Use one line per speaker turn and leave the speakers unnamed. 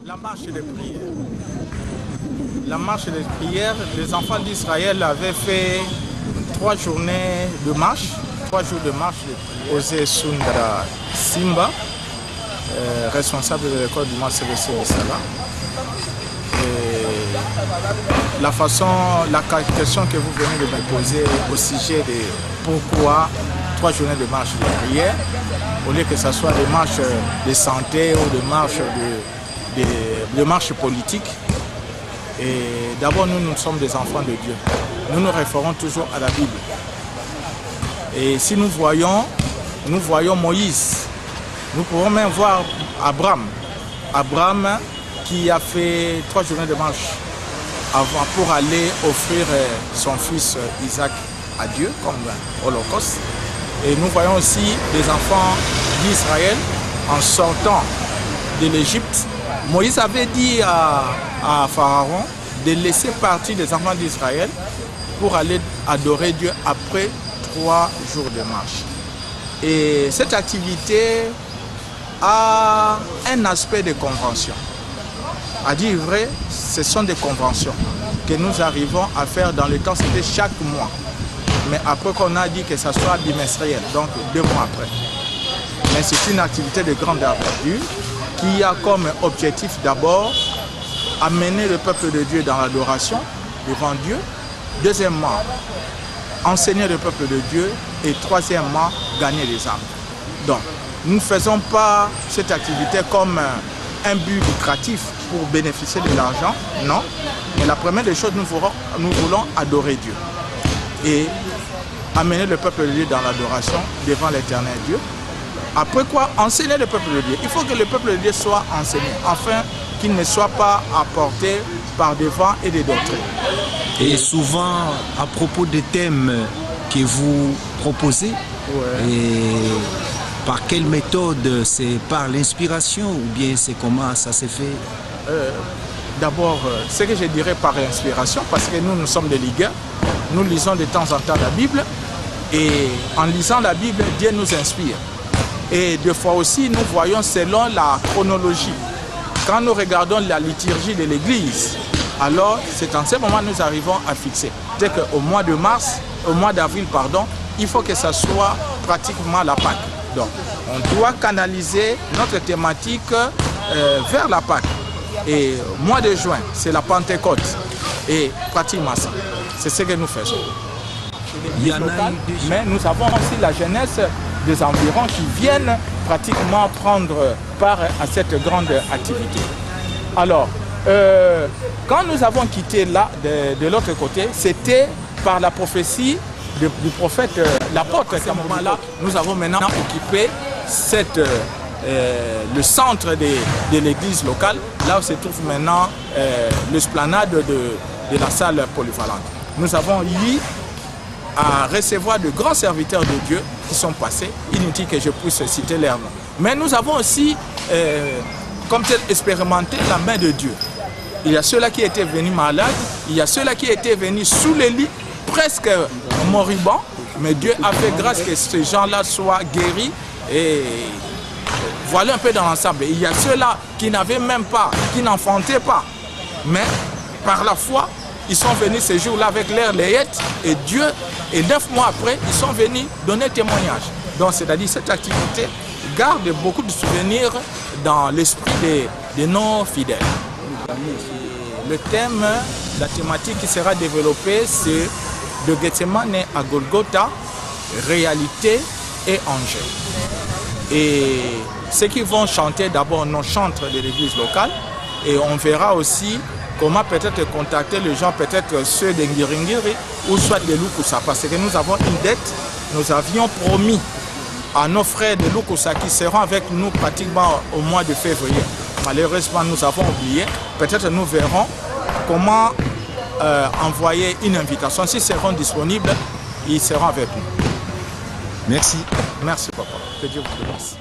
La marche des prières. La marche des prières, les enfants d'Israël avaient fait 3 journées de marche, 3 jours de marche. Osé Sundara Simba, responsable de l'école du Mont CVC de Sala. La question que vous venez de me poser au sujet de pourquoi 3 journées de marche de prière, au lieu que ce soit des marches de santé ou des marches de marche politique. Et d'abord, nous sommes des enfants de Dieu. Nous nous référons toujours à la Bible. Et si nous voyons Moïse, nous pouvons même voir Abraham qui a fait 3 journées de marche pour aller offrir son fils Isaac à Dieu comme holocauste. Et nous voyons aussi les enfants d'Israël en sortant de l'Égypte. Moïse avait dit à Pharaon de laisser partir les enfants d'Israël pour aller adorer Dieu après 3 jours de marche. Et cette activité a un aspect de convention. À dire vrai, ce sont des conventions que nous arrivons à faire dans le temps, c'était chaque mois. Mais après qu'on a dit que ça soit bimestriel, donc 2 mois après. Mais c'est une activité de grande envergure qui a comme objectif d'abord amener le peuple de Dieu dans l'adoration devant Dieu. Deuxièmement, enseigner le peuple de Dieu. Et troisièmement, gagner les âmes. Donc, nous ne faisons pas cette activité comme un but lucratif pour bénéficier de l'argent, non. Mais la première des choses, nous voulons adorer Dieu. Et amener le peuple de Dieu dans l'adoration devant l'éternel Dieu. Après quoi, enseigner le peuple de Dieu. Il faut que le peuple de Dieu soit enseigné, afin qu'il ne soit pas apporté par des vents et des doctrines.
Et souvent, à propos des thèmes que vous proposez, ouais. Et par quelle méthode? C'est par l'inspiration ou bien c'est comment ça s'est fait?
D'abord, ce que je dirais par inspiration, parce que nous sommes des ligueurs, nous lisons de temps en temps la Bible, et en lisant la Bible, Dieu nous inspire. Et des fois aussi, nous voyons selon la chronologie. Quand nous regardons la liturgie de l'Église, alors c'est en ce moment que nous arrivons à fixer. C'est-à-dire qu'au mois de mars, au mois d'avril, pardon, il faut que ça soit pratiquement la Pâque. Donc, on doit canaliser notre thématique vers la Pâque. Et mois de juin, c'est la Pentecôte. Et pratiquement ça. C'est ce que nous faisons. Mais nous avons aussi la jeunesse des environs qui viennent pratiquement prendre part à cette grande activité. Alors, quand nous avons quitté là, de l'autre côté, c'était par la prophétie du prophète, l'apôtre. À ce moment-là, nous avons maintenant occupé le centre de l'église locale, là où se trouve maintenant l'esplanade de la salle polyvalente. Nous avons eu à recevoir de grands serviteurs de Dieu qui sont passés, inutile que je puisse citer leurs noms. Mais nous avons aussi, comme tel, expérimenté la main de Dieu. Il y a ceux-là qui étaient venus malades, il y a ceux-là qui étaient venus sous les lits, presque moribonds, mais Dieu a fait grâce que ces gens-là soient guéris. Et voilà un peu dans l'ensemble. Il y a ceux-là qui n'avaient même pas, qui n'enfantaient pas, mais par la foi, ils sont venus ce jour-là avec leur layette et Dieu, et 9 mois après, ils sont venus donner témoignage. Donc, c'est-à-dire cette activité garde beaucoup de souvenirs dans l'esprit de nos fidèles. Le thème, la thématique qui sera développée, c'est de Gethsemane à Golgotha, réalité et angel. Et ceux qui vont chanter d'abord nos chantres de l'église locale, et on verra aussi comment peut-être contacter les gens, peut-être ceux de Ngiringiri ou soit de Lukusa, parce que nous avons une dette, nous avions promis à nos frères de Lukusa qui seront avec nous pratiquement au mois de février. Malheureusement, nous avons oublié. Peut-être nous verrons comment envoyer une invitation. S'ils seront disponibles, ils seront avec nous.
Merci.
Merci, papa. Que Dieu vous bénisse.